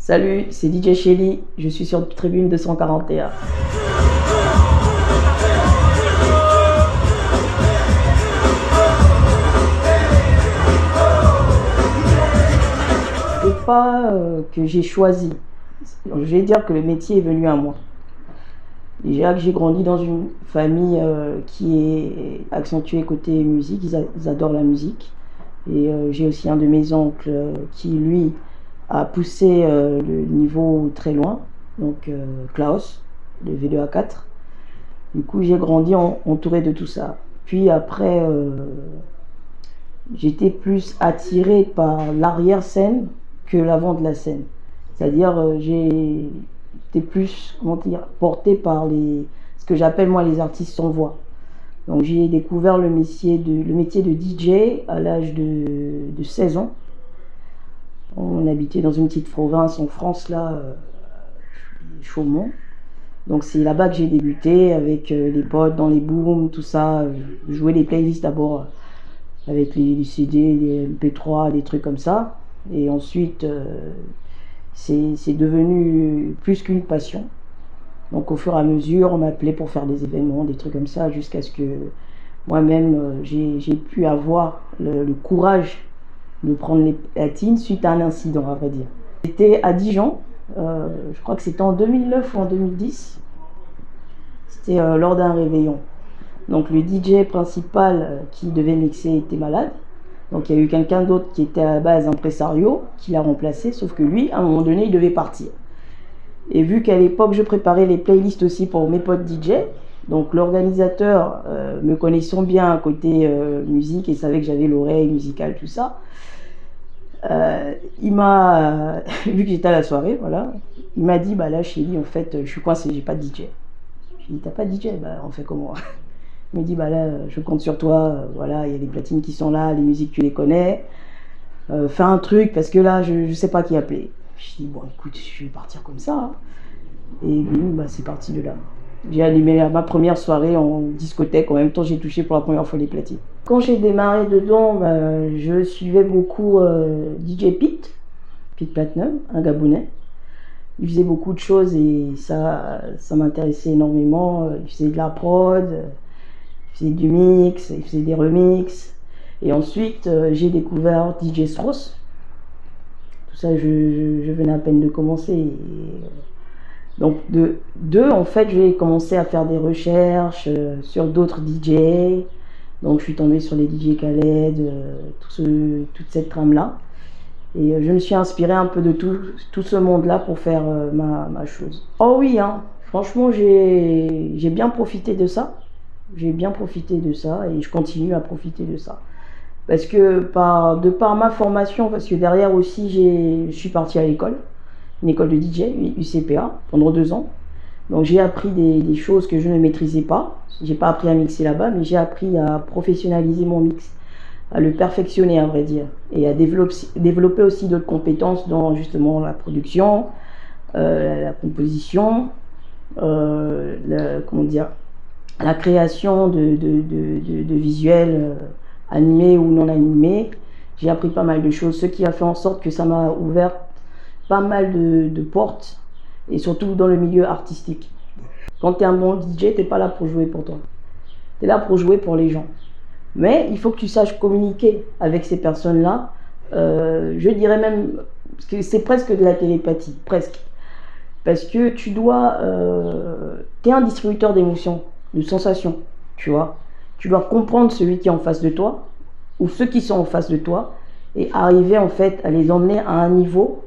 Salut, c'est DJ Shelly, je suis sur Tribune 241. C'est pas que j'ai choisi. Je vais dire que le métier est venu à moi. Déjà que j'ai grandi dans une famille qui est accentuée côté musique, ils adorent la musique. Et j'ai aussi un de mes oncles qui, lui, a poussé le niveau très loin, donc Klaus, le V2A4. Du coup, j'ai grandi entouré de tout ça. Puis après, j'étais plus attirée par l'arrière-scène que l'avant de la scène. C'est-à-dire, j'étais plus, comment dire, portée par ce que j'appelle moi les artistes sans voix. Donc j'ai découvert le métier de DJ à l'âge de 16 ans. On habitait dans une petite province en France, là, Chaumont. Donc c'est là-bas que j'ai débuté avec les potes dans les booms, tout ça. Je jouais les playlists d'abord avec les CD, les MP3, des trucs comme ça. Et ensuite, c'est devenu plus qu'une passion. Donc au fur et à mesure, on m'appelait pour faire des événements, des trucs comme ça, jusqu'à ce que moi-même, j'ai pu avoir le courage de prendre les platines suite à un incident, à vrai dire. J'étais à Dijon, je crois que c'était en 2009 ou en 2010. C'était lors d'un réveillon. Donc le DJ principal qui devait mixer était malade. Donc il y a eu quelqu'un d'autre qui était à la base impresario qui l'a remplacé, sauf que lui, à un moment donné, il devait partir. Et vu qu'à l'époque, je préparais les playlists aussi pour mes potes DJ, donc l'organisateur, me connaissant bien côté musique et savait que j'avais l'oreille musicale, tout ça, il m'a, vu que j'étais à la soirée, voilà, il m'a dit, bah là, Chélie, en fait, je suis coincé, j'ai pas de DJ. J'ai dit, t'as pas de DJ? Bah, on fait comment? Il me dit, bah là, je compte sur toi, voilà, il y a les platines qui sont là, les musiques, tu les connais, fais un truc, parce que là, je sais pas qui appeler. Je dis, bon, écoute, je vais partir comme ça. Hein. Et bah, c'est parti de là. J'ai allumé ma première soirée en discothèque. En même temps, j'ai touché pour la première fois les platines. Quand j'ai démarré dedans, bah, je suivais beaucoup DJ Pete Platinum, un Gabonais. Il faisait beaucoup de choses et ça m'intéressait énormément. Il faisait de la prod, il faisait du mix, il faisait des remixes. Et ensuite, j'ai découvert DJ Strauss. Tout ça, je venais à peine de commencer. Et donc, en fait, j'ai commencé à faire des recherches sur d'autres DJ. Donc, je suis tombée sur les DJ Khaled, toute cette trame-là. Et je me suis inspirée un peu de tout ce monde-là pour faire ma chose. Oh oui, hein, franchement, j'ai bien profité de ça. J'ai bien profité de ça et je continue à profiter de ça. Parce que de par ma formation, parce que derrière aussi, je suis partie à l'école, une école de DJ, UCPA, pendant 2 ans. Donc j'ai appris des choses que je ne maîtrisais pas. J'ai pas appris à mixer là-bas, mais j'ai appris à professionnaliser mon mix, à le perfectionner à vrai dire, et à développer aussi d'autres compétences dans justement la production, la composition, comment dire, la création de visuels animés ou non animés. J'ai appris pas mal de choses, ce qui a fait en sorte que ça m'a ouvert pas mal de portes, et surtout dans le milieu artistique. Quand tu es un bon DJ, tu n'es pas là pour jouer pour toi. Tu es là pour jouer pour les gens. Mais il faut que tu saches communiquer avec ces personnes-là. Je dirais même que c'est presque de la télépathie, presque. Parce que tu es un distributeur d'émotions, de sensations, tu vois. Tu dois comprendre celui qui est en face de toi, ou ceux qui sont en face de toi, et arriver en fait à les emmener à un niveau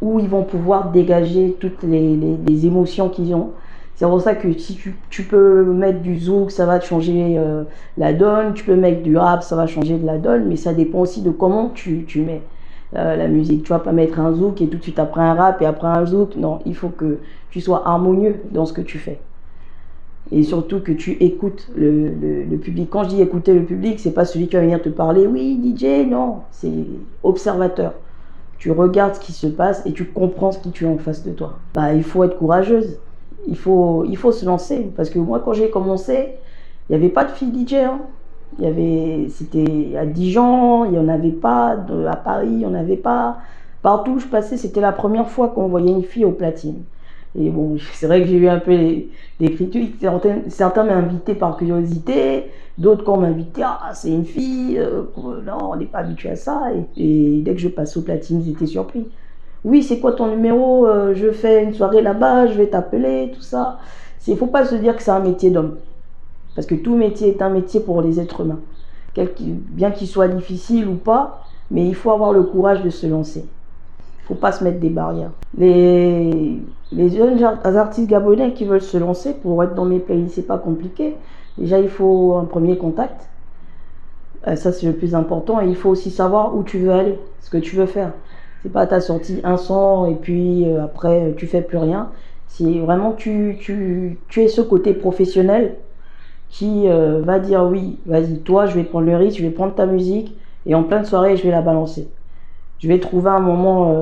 où ils vont pouvoir dégager toutes les émotions qu'ils ont. C'est pour ça que si tu peux mettre du zouk, ça va te changer la donne. Tu peux mettre du rap, ça va changer de la donne. Mais ça dépend aussi de comment tu mets la musique. Tu vas pas mettre un zouk et tout de suite après un rap et après un zouk. Non, il faut que tu sois harmonieux dans ce que tu fais. Et surtout que tu écoutes le public. Quand je dis écouter le public, c'est pas celui qui va venir te parler. Oui, DJ, non. C'est observateur. Tu regardes ce qui se passe et tu comprends ce qui tu es en face de toi. Bah, il faut être courageuse. Il faut se lancer. Parce que moi, quand j'ai commencé, il n'y avait pas de filles DJ. Hein. C'était à Dijon, il n'y en avait pas. À Paris, il n'y en avait pas. Partout où je passais, c'était la première fois qu'on voyait une fille au platine. Et bon, c'est vrai que j'ai eu un peu les critiques. Certains m'invitaient par curiosité, d'autres quand on m'invitait, ah, c'est une fille, non, on n'est pas habitué à ça. Et dès que je passais au platine, ils étaient surpris. Oui, c'est quoi ton numéro? Je fais une soirée là-bas, je vais t'appeler, tout ça. Il ne faut pas se dire que c'est un métier d'homme. Parce que tout métier est un métier pour les êtres humains. Bien qu'il soit difficile ou pas, mais il faut avoir le courage de se lancer. Il ne faut pas se mettre des barrières. Les jeunes artistes gabonais qui veulent se lancer pour être dans mes pays, c'est pas compliqué. Déjà, il faut un premier contact. Ça, c'est le plus important. Et il faut aussi savoir où tu veux aller, ce que tu veux faire. C'est pas t'as sorti un son et puis après tu fais plus rien. C'est vraiment tu es ce côté professionnel qui va dire oui, vas-y, toi, je vais prendre le risque, je vais prendre ta musique et en pleine soirée, je vais la balancer. Je vais trouver un moment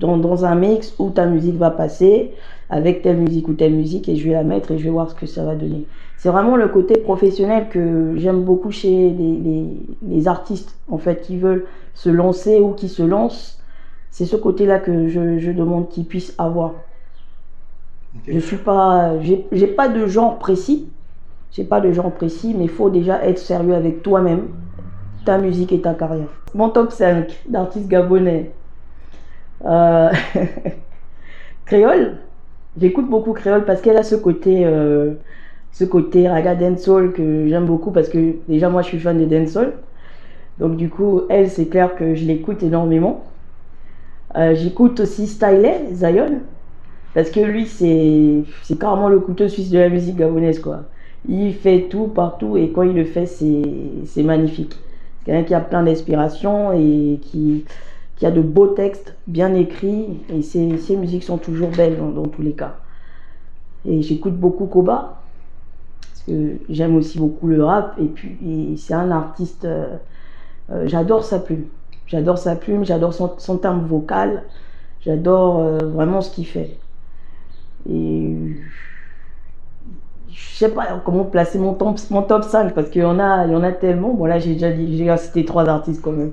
dans un mix où ta musique va passer avec telle musique ou telle musique et je vais la mettre et je vais voir ce que ça va donner. C'est vraiment le côté professionnel que j'aime beaucoup chez les artistes en fait qui veulent se lancer ou qui se lancent. C'est ce côté-là que je demande qu'ils puissent avoir. Okay. Je suis pas, j'ai pas de genre précis. J'ai pas de genre précis, mais il faut déjà être sérieux avec toi-même, ta musique et ta carrière. Mon top 5 d'artistes gabonais. Créole. J'écoute beaucoup Créole parce qu'elle a ce côté raga dancehall que j'aime beaucoup parce que déjà moi je suis fan de dancehall. Donc du coup, elle, c'est clair que je l'écoute énormément. J'écoute aussi Stylé, Zion, parce que lui, c'est carrément le couteau suisse de la musique gabonaise, quoi. Il fait tout partout et quand il le fait, c'est magnifique. C'est quelqu'un qui a plein d'inspiration et qui a de beaux textes bien écrits et ses musiques sont toujours belles dans tous les cas. Et j'écoute beaucoup Koba parce que j'aime aussi beaucoup le rap et puis c'est un artiste, j'adore sa plume. J'adore sa plume, j'adore son terme vocal, j'adore vraiment ce qu'il fait. Et je sais pas comment placer mon top 5 parce qu'il y en a tellement. Bon là j'ai déjà dit, j'ai cité 3 artistes quand même.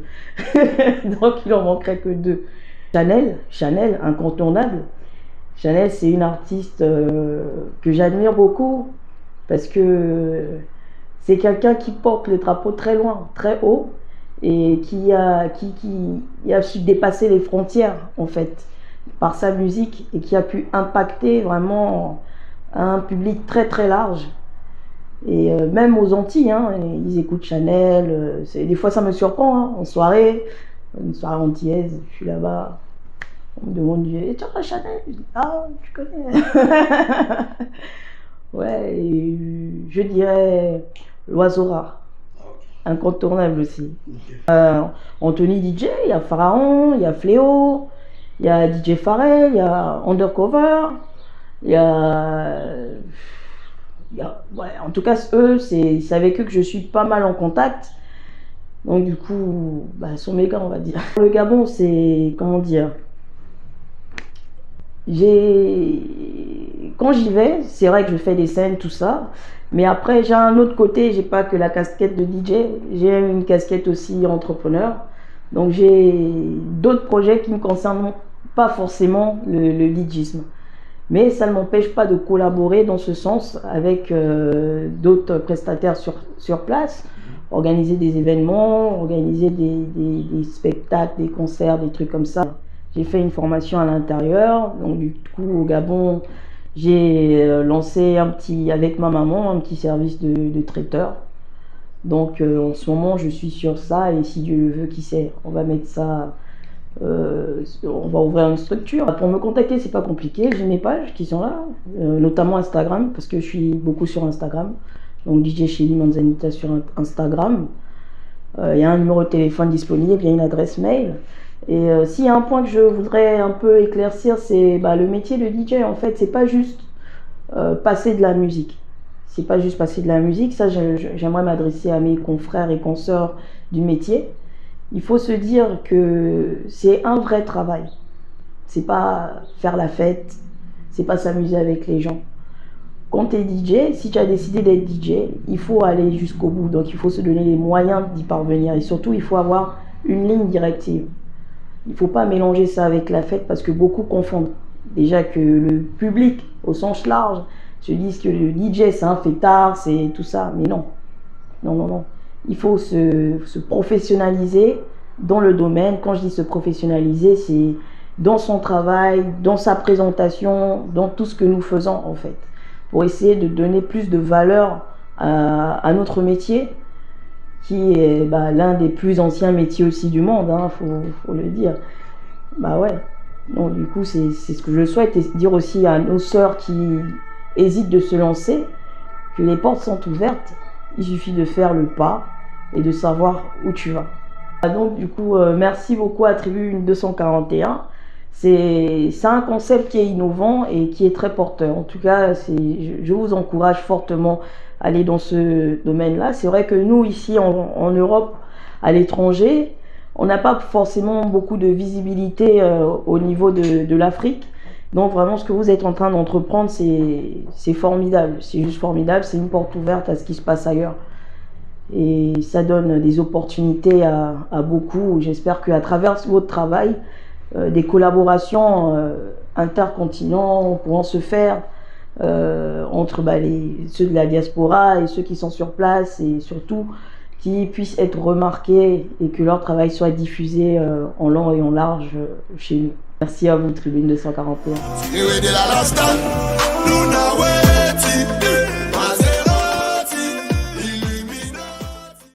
Donc il en manquerait que 2. Chanel, incontournable. Chanel c'est une artiste que j'admire beaucoup parce que c'est quelqu'un qui porte le drapeau très loin, très haut et qui a su dépasser les frontières en fait par sa musique et qui a pu impacter vraiment un public très très large et même aux Antilles hein, ils écoutent Chanel, des fois ça me surprend hein, en soirée, une soirée antillaise, je suis là-bas, on me demande et tu vois Chanel, je dis, ah tu connais. Ouais, et je dirais l'oiseau rare. Incontournable aussi. Okay. Anthony DJ, il y a Pharaon, il y a Fléau, il y a DJ Pharrell, il y a Undercover, il y a ouais, en tout cas eux, c'est avec eux que je suis pas mal en contact. Donc du coup, bah, sont mes gars on va dire. Le Gabon c'est, comment dire, quand j'y vais, c'est vrai que je fais des scènes, tout ça. Mais après, j'ai un autre côté, j'ai pas que la casquette de DJ, j'ai une casquette aussi entrepreneur. Donc j'ai d'autres projets qui ne concernent pas forcément le DJisme. Mais ça ne m'empêche pas de collaborer dans ce sens avec d'autres prestataires sur place, organiser des événements, organiser des spectacles, des concerts, des trucs comme ça. J'ai fait une formation à l'intérieur, donc du coup au Gabon, j'ai lancé avec ma maman un petit service de traiteur. Donc en ce moment je suis sur ça et si Dieu le veut, qui sait, on va mettre ça, on va ouvrir une structure. Pour me contacter c'est pas compliqué, j'ai mes pages qui sont là, notamment Instagram parce que je suis beaucoup sur Instagram. Donc DJ Shelly Manzanita sur Instagram. Il y a un numéro de téléphone disponible, il y a une adresse mail. Et s'il y a un point que je voudrais un peu éclaircir, c'est le métier de DJ en fait, c'est pas juste passer de la musique. C'est pas juste passer de la musique, ça j'aimerais m'adresser à mes confrères et consoeurs du métier. Il faut se dire que c'est un vrai travail. C'est pas faire la fête, c'est pas s'amuser avec les gens. Quand tu es DJ, si tu as décidé d'être DJ, il faut aller jusqu'au bout. Donc il faut se donner les moyens d'y parvenir. Et surtout, il faut avoir une ligne directive. Il ne faut pas mélanger ça avec la fête parce que beaucoup confondent. Déjà que le public, au sens large, se disent que le DJ c'est un fêtard, c'est tout ça. Mais non, non, non, non. Il faut se professionnaliser dans le domaine. Quand je dis se professionnaliser, c'est dans son travail, dans sa présentation, dans tout ce que nous faisons en fait. Pour essayer de donner plus de valeur à notre métier, qui est l'un des plus anciens métiers aussi du monde, hein, faut le dire. Bah ouais. Donc du coup, c'est ce que je souhaite, et dire aussi à nos sœurs qui hésitent de se lancer que les portes sont ouvertes. Il suffit de faire le pas et de savoir où tu vas. Donc du coup, merci beaucoup à Tribune 241. C'est un concept qui est innovant et qui est très porteur. En tout cas, je vous encourage fortement à aller dans ce domaine-là. C'est vrai que nous, ici en Europe, à l'étranger, on n'a pas forcément beaucoup de visibilité au niveau de l'Afrique. Donc vraiment, ce que vous êtes en train d'entreprendre, c'est formidable. C'est juste formidable. C'est une porte ouverte à ce qui se passe ailleurs. Et ça donne des opportunités à beaucoup. J'espère qu'à travers votre travail, des collaborations intercontinents pourront se faire entre ceux de la diaspora et ceux qui sont sur place, et surtout qui puissent être remarqués et que leur travail soit diffusé en long et en large chez nous. Merci à vous, Tribune 241.